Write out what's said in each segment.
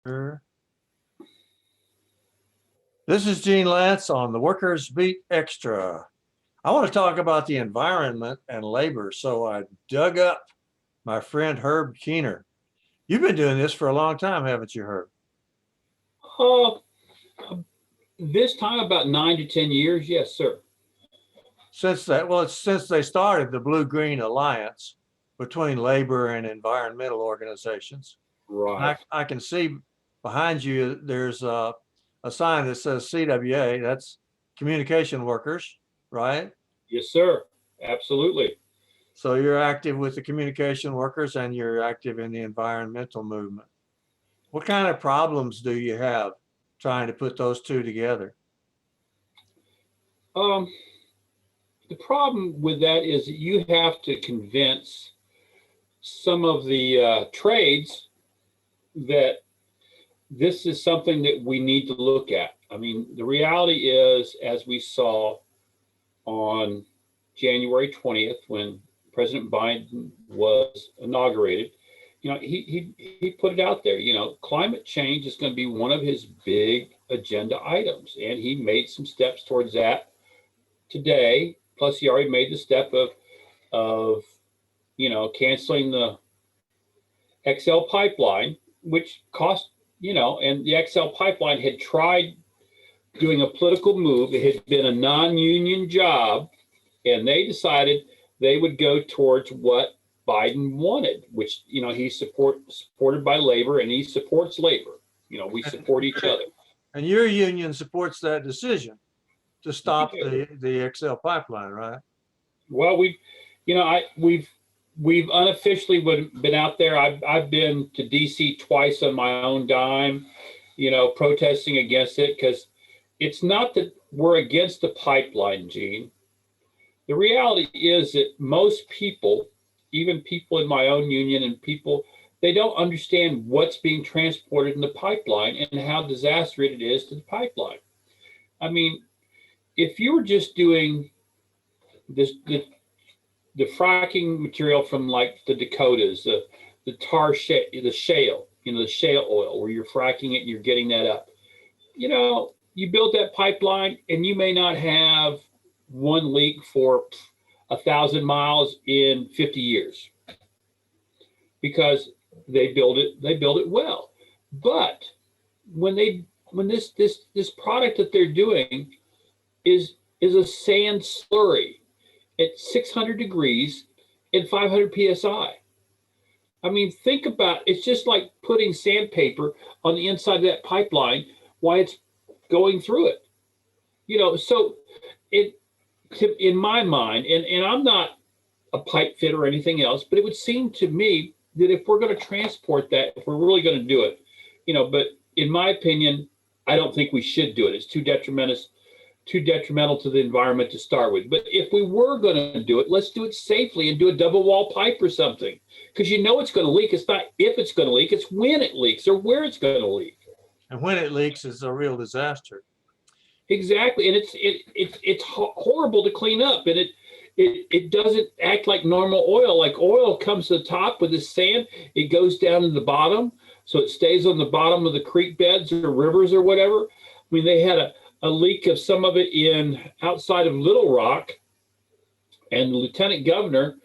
Sure. This is Gene Lantz on the Workers Beat Extra. I want to talk about the environment and labor, so I dug up my friend Herb Keener. You've been doing this for a long time, haven't you, Herb? Uh, this time about 9 to 10 years, yes, sir. It's since they started the Blue Green Alliance between labor and environmental organizations. Right. I can see behind you there's a sign that says CWA. That's communication workers, right? Yes, sir. Absolutely. So you're active with the communication workers and you're active in the environmental movement. What kind of problems do you have trying to put those two together? Um, the problem with that is that you have to convince some of the trades that this is something that we need to look at. I mean, the reality is, as we saw on January 20th, when President Biden was inaugurated, he put it out there. Climate change is going to be one of his big agenda items, and he made some steps towards that today. Plus, he already made the step of canceling the XL pipeline, which cost and the XL pipeline had tried doing a political move. It had been a non-union job, and they decided they would go towards what Biden wanted, which he's supported by labor, and he supports labor. We support each other. And your union supports that decision to stop We do. the XL pipeline, right? Well, we've unofficially been out there. I've been to DC twice on my own dime, protesting against it, because it's not that we're against the pipeline, Gene. The reality is that most people, even people in my own union and people, they don't understand what's being transported in the pipeline and how disastrous it is to the pipeline. I mean, if you were just doing this, the fracking material from like the Dakotas, the the shale, the shale oil, where you're fracking it and you're getting that up. You build that pipeline and you may not have one leak for 1,000 miles in 50 years because they build it well. But when this product that they're doing is a sand slurry at 600 degrees and 500 psi. I mean, think about it's just like putting sandpaper on the inside of that pipeline while it's going through it. So in my mind, and I'm not a pipe fitter or anything else, but it would seem to me that if we're going to transport that, if we're really going to do it, but in my opinion, I don't think we should do it. It's too detrimental to the environment to start with. But if we were going to do it, let's do it safely and do a double wall pipe or something, because it's going to leak. It's not if it's going to leak, it's when it leaks or where it's going to leak. And when it leaks, it's a real disaster. Exactly, and it's horrible to clean up, and it doesn't act like normal oil. Like oil comes to the top with the sand, it goes down to the bottom, so it stays on the bottom of the creek beds or rivers or whatever. I mean, they had a leak of some of it outside of Little Rock, and the lieutenant governor,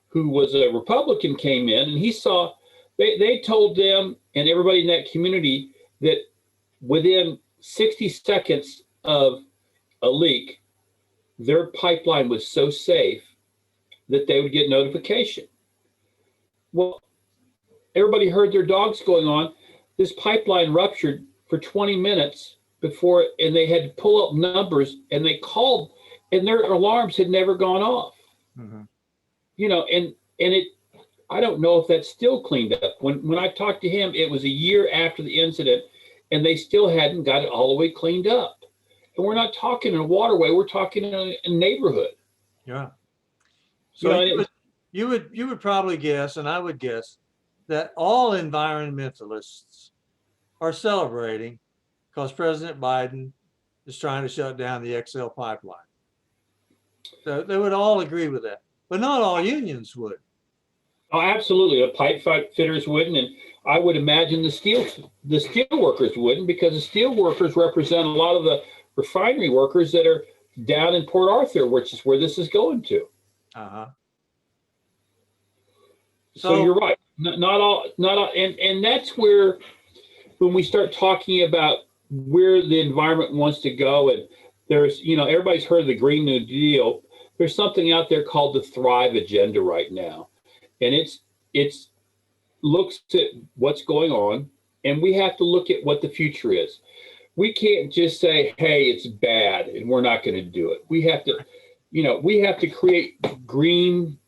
who was a Republican, came in and he saw. They told them and everybody in that community that within 60 seconds of a leak, their pipeline was so safe that they would get notification. Well, everybody heard their dogs going on. This pipeline ruptured for 20 minutes before, and they had to pull up numbers, and they called, and their alarms had never gone off. Mm-hmm. And it, I don't know if that's still cleaned up. When I talked to him, it was a year after the incident, and they still hadn't got it all the way cleaned up. And we're not talking in a waterway; we're talking in a neighborhood. Yeah. So you would probably guess, and I would guess, that all environmentalists are celebrating because President Biden is trying to shut down the XL pipeline. So they would all agree with that, but not all unions would. Oh, absolutely. The fitters wouldn't, and I would imagine the steel workers wouldn't, because the steel workers represent a lot of the refinery workers that are down in Port Arthur, which is where this is going to. Uh-huh. So you're right. Not all, and that's where when we start talking about where the environment wants to go, and there's, everybody's heard of the Green New Deal. There's something out there called the Thrive Agenda right now, and it's looks at what's going on, and we have to look at what the future is. We can't just say, hey, it's bad and we're not going to do it. We have to create green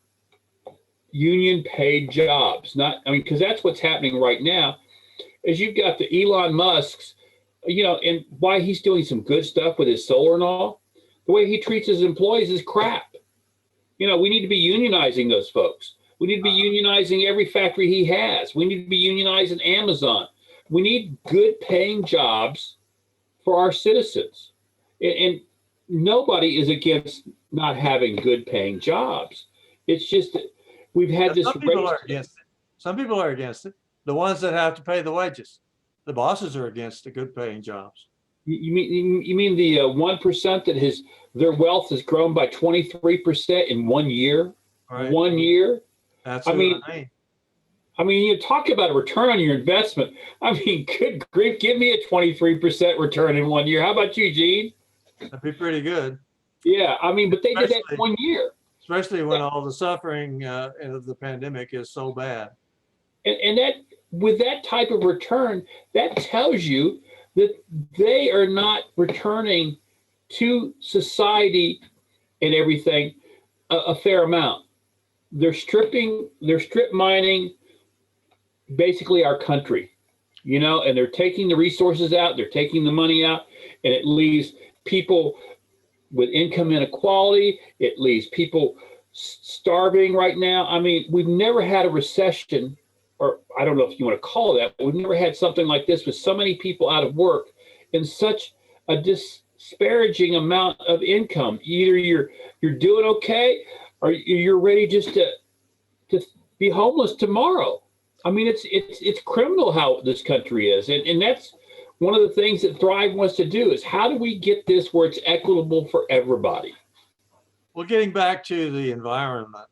union paid jobs. Because that's what's happening right now, is you've got the Elon Musk's, and why he's doing some good stuff with his solar and all, the way he treats his employees is crap. We need to be unionizing those folks. We need to be unionizing every factory he has. We need to be unionizing Amazon. We need good paying jobs for our citizens. And nobody is against not having good paying jobs. It's just that we've had this. Some people are against it. Some people are against it. The ones that have to pay the wages. The bosses are against the good paying jobs. You mean the 1% that their wealth has grown by 23% in 1 year? Right. 1 year? That's what I mean, you talk about a return on your investment. Good grief, give me a 23% return in 1 year. How about you, Gene? That'd be pretty good. Yeah, but they did that in 1 year. Especially when all the suffering of the pandemic is so bad. And that, with that type of return, that tells you that they are not returning to society and everything a fair amount. They're strip mining basically our country, and they're taking the resources out, they're taking the money out, and it leaves people with income inequality. It leaves people starving right now. We've never had a recession, or I don't know if you want to call it that, but we've never had something like this with so many people out of work and such a disparaging amount of income. Either you're doing okay, or you're ready just to be homeless tomorrow. It's criminal how this country is, and that's one of the things that Thrive wants to do, is how do we get this where it's equitable for everybody? Well, getting back to the environment,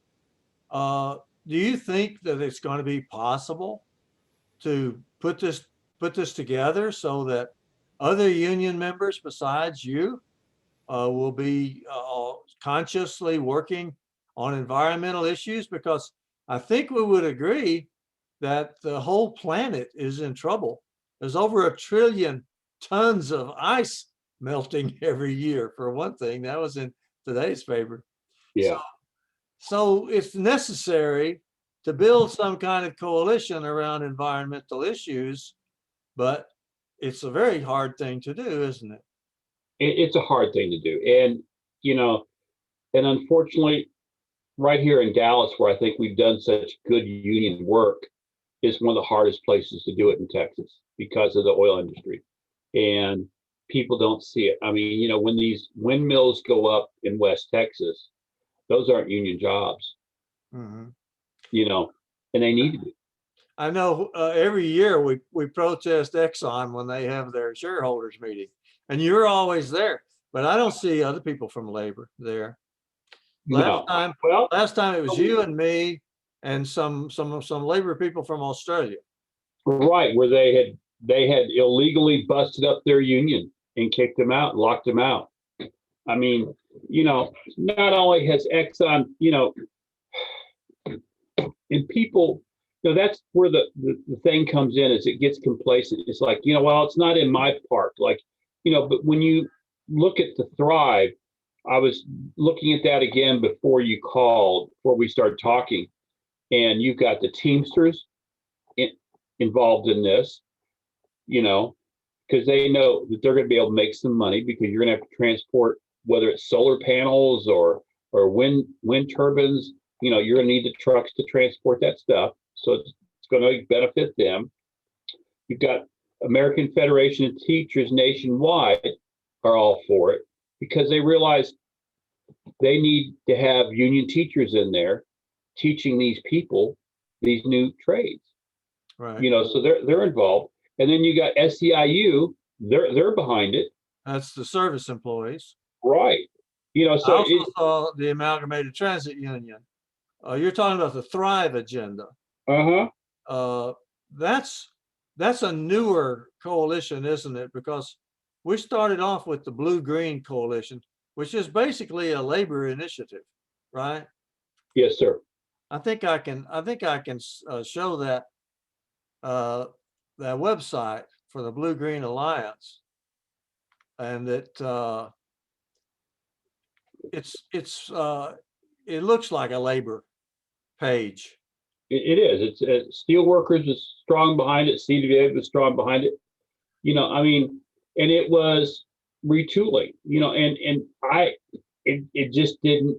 do you think that it's going to be possible to put this together so that other union members besides you will be consciously working on environmental issues? Because I think we would agree that the whole planet is in trouble. There's over 1 trillion tons of ice melting every year, for one thing. That was in today's paper. Yeah. So it's necessary to build some kind of coalition around environmental issues, but it's a very hard thing to do, isn't it? It's a hard thing to do. And unfortunately, right here in Dallas, where I think we've done such good union work, is one of the hardest places to do it in Texas because of the oil industry. And people don't see it. When these windmills go up in West Texas, those aren't union jobs, Mm-hmm. And they need to be. I know every year we protest Exxon when they have their shareholders meeting, and you're always there, but I don't see other people from labor there. Last time it was you and me and some labor people from Australia. Right, where they had illegally busted up their union and kicked them out, locked them out. Not only has Exxon, and people, that's where the thing comes in, is it gets complacent. It's like, well, it's not in my park. But when you look at the Thrive, I was looking at that again before we started talking, and you've got the Teamsters involved in this, because they know that they're going to be able to make some money, because you're going to have to transport, whether it's solar panels or wind turbines, you're going to need the trucks to transport that stuff. So it's going to benefit them. You've got American Federation of Teachers nationwide are all for it, because they realize they need to have union teachers in there teaching these people these new trades. Right. You know, so they're involved. And then you got SEIU, they're behind it. That's the service employees. Right. You know, I so also saw the Amalgamated Transit Union. You're talking about the Thrive agenda. uh-huh. Uh, that's that's a newer coalition, isn't it? Because we started off with the Blue Green Coalition, which is basically a labor initiative, right? Yes, sir. I think I can show that that website for the Blue Green Alliance, and it looks like a labor page. It is. It's Steelworkers is strong behind it. CWA was strong behind it. You know, I mean, and it was retooling. You know, and it just didn't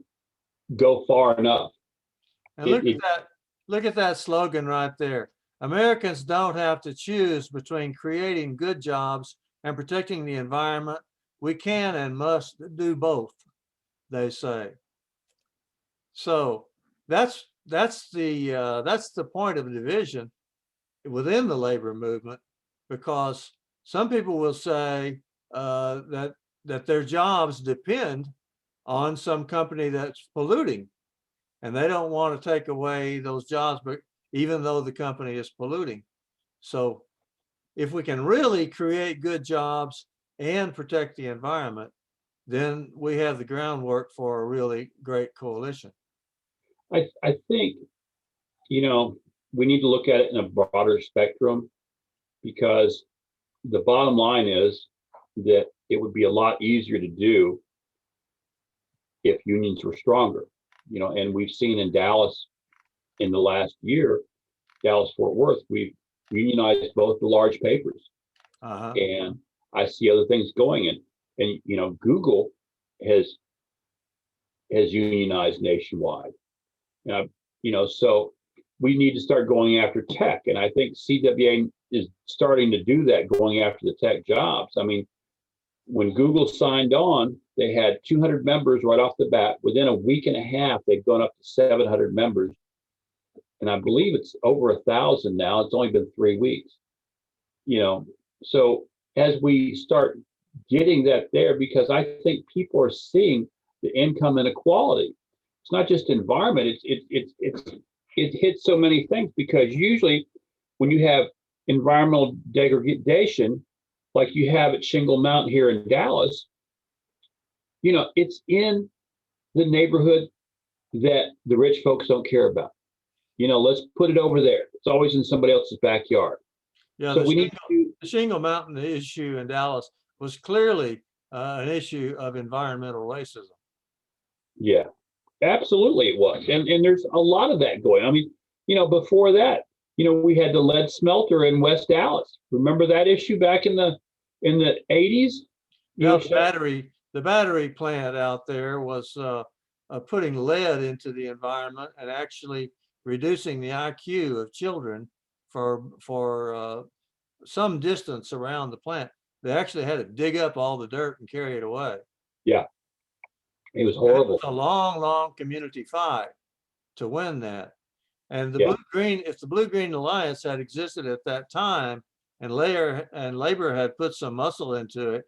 go far enough. And It look at that slogan right there. Americans don't have to choose between creating good jobs and protecting the environment. We can and must do both, they say. So that's the point of division within the labor movement, because some people will say that their jobs depend on some company that's polluting, and they don't want to take away those jobs, but even though the company is polluting. So if we can really create good jobs and protect the environment, then we have the groundwork for a really great coalition. I think, you know, we need to look at it in a broader spectrum, because the bottom line is that it would be a lot easier to do if unions were stronger. You know, and we've seen in Dallas in the last year, Dallas Fort Worth, we've unionized both the large papers. Uh-huh. And I see other things going in. And you know, Google has unionized nationwide. You know, so we need to start going after tech. And I think CWA is starting to do that, going after the tech jobs. I mean, when Google signed on, they had 200 members right off the bat. Within a week and a half, they've gone up to 700 members. And I believe it's over 1,000 now. It's only been 3 weeks. You know, so as we start getting that there, because I think people are seeing the income inequality. It's not just environment. It hits so many things, because usually when you have environmental degradation, like you have at Shingle Mountain here in Dallas, you know, it's in the neighborhood that the rich folks don't care about. You know, let's put it over there. It's always in somebody else's backyard. Yeah, So we need to. the Shingle Mountain issue in Dallas was clearly an issue of environmental racism. Yeah, absolutely it was. And there's a lot of that going. I mean, you know, before that, you know, we had the lead smelter in West Dallas. Remember that issue back in the 80s? Yeah, the battery plant out there was putting lead into the environment and actually reducing the IQ of children for some distance around the plant. They actually had to dig up all the dirt and carry it away. Yeah, it was horrible. It was a long, long community fight to win that. And the Yeah. Blue Green, if the Blue Green Alliance had existed at that time, and labor had put some muscle into it,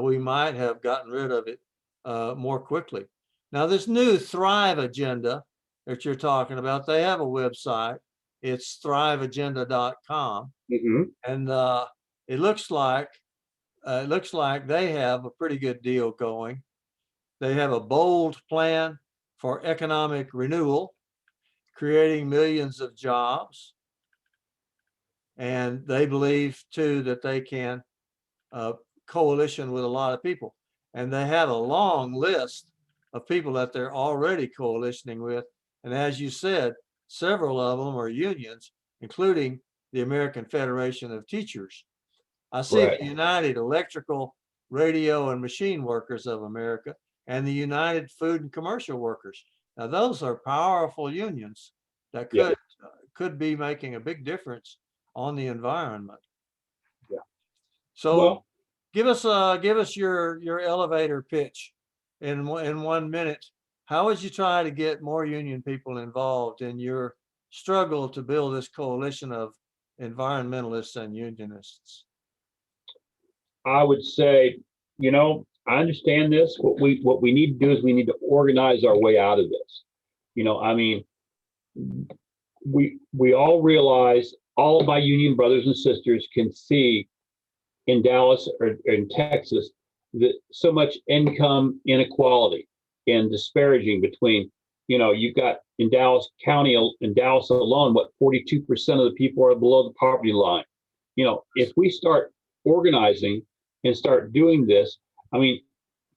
we might have gotten rid of it more quickly. Now, this new Thrive agenda that you're talking about, they have a website. It's thriveagenda.com, Mm-hmm. and it looks like they have a pretty good deal going. They have a bold plan for economic renewal, creating millions of jobs. And they believe too that they can coalition with a lot of people. And they have a long list of people that they're already coalitioning with. And as you said, several of them are unions, including the American Federation of Teachers. I see Right. the United Electrical, Radio, and Machine Workers of America and the United Food and Commercial Workers. Now, those are powerful unions that could be making a big difference on the environment. Yeah. So Well, give us your elevator pitch in 1 minute. How would you try to get more union people involved in your struggle to build this coalition of environmentalists and unionists? I would say, I understand this. What we need to do is we need to organize our way out of this. I mean, we all realize, all of my union brothers and sisters can see in Dallas or in Texas that so much income inequality and disparaging between, you've got in Dallas County, in Dallas alone, 42% of the people are below the poverty line. If we start organizing and start doing this, I mean,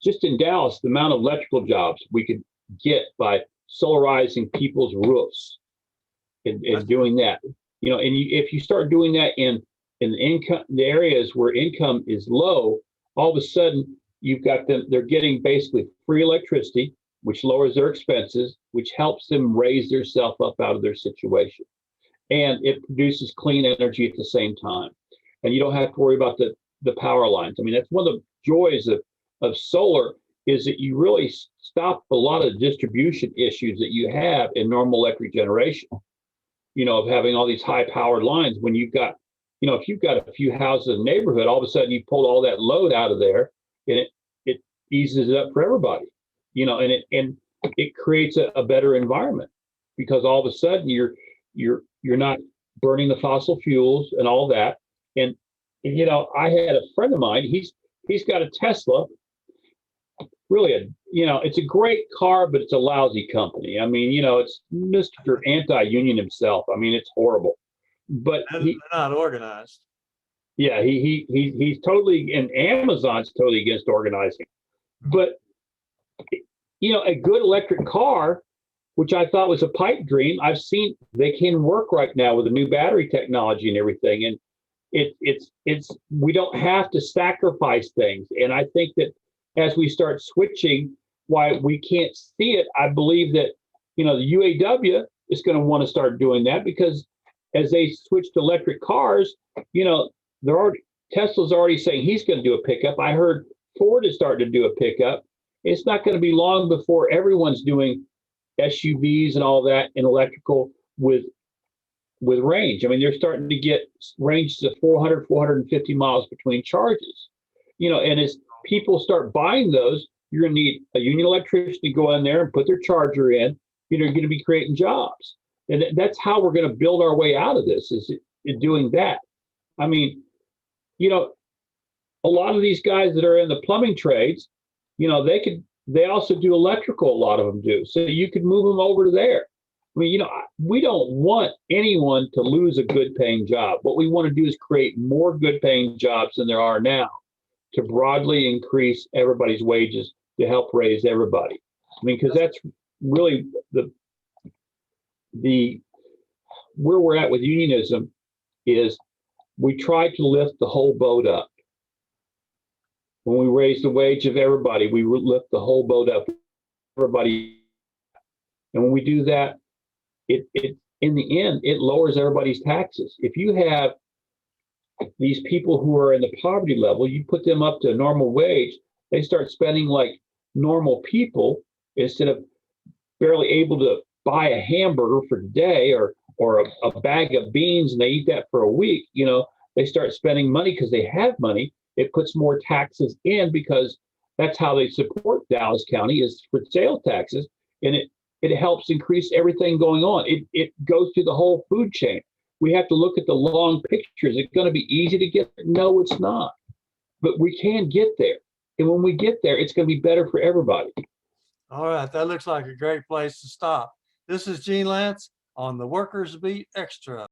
just in Dallas, the amount of electrical jobs we could get by solarizing people's roofs and doing that, if you start doing that in the areas where income is low, all of a sudden you've got them, they're getting basically free electricity, which lowers their expenses, which helps them raise themselves up out of their situation. And it produces clean energy at the same time. And you don't have to worry about the power lines. I mean, that's one of the joys of solar, is that you really stop a lot of distribution issues that you have in normal electric generation, of having all these high powered lines. When you've got, if you've got a few houses in the neighborhood, all of a sudden you pull all that load out of there, and it eases it up for everybody, and it creates a better environment, because all of a sudden you're not burning the fossil fuels and all that. And I had a friend of mine, he's got a Tesla, really it's a great car, but it's a lousy company. I mean, it's Mr. Anti-Union himself. I mean, it's horrible. But They're not organized. Yeah, he's totally, and Amazon's totally against organizing. But a good electric car, which I thought was a pipe dream, I've seen they can work right now with the new battery technology and everything. And it's we don't have to sacrifice things. And I think that as we start switching, why we can't see it, I believe that the UAW is going to want to start doing that, because as they switch to electric cars, Tesla's already saying he's going to do a pickup. I heard Ford is starting to do a pickup. It's not going to be long before everyone's doing SUVs and all that in electrical with range. I mean, they're starting to get ranges of 400, 450 miles between charges. And as people start buying those, you're going to need a union electrician to go in there and put their charger in. You're going to be creating jobs. And that's how we're going to build our way out of this, is doing that. I mean, a lot of these guys that are in the plumbing trades, they also do electrical, a lot of them do. So you could move them over to there. I mean, we don't want anyone to lose a good paying job. What we want to do is create more good paying jobs than there are now, to broadly increase everybody's wages to help raise everybody. I mean, because that's really the where we're at with unionism, is we try to lift the whole boat up. When we raise the wage of everybody, we lift the whole boat up, everybody. And when we do that, it in the end, it lowers everybody's taxes. If you have these people who are in the poverty level, you put them up to a normal wage, they start spending like normal people, instead of barely able to buy a hamburger for today or a bag of beans, and they eat that for a week. They start spending money because they have money. It puts more taxes in, because that's how they support Dallas County, is for sales taxes. And it helps increase everything going on. It goes through the whole food chain. We have to look at the long picture. Is it going to be easy to get there? No, it's not. But we can get there. And when we get there, it's going to be better for everybody. All right, that looks like a great place to stop. This is Gene Lantz on the Workers Beat Extra.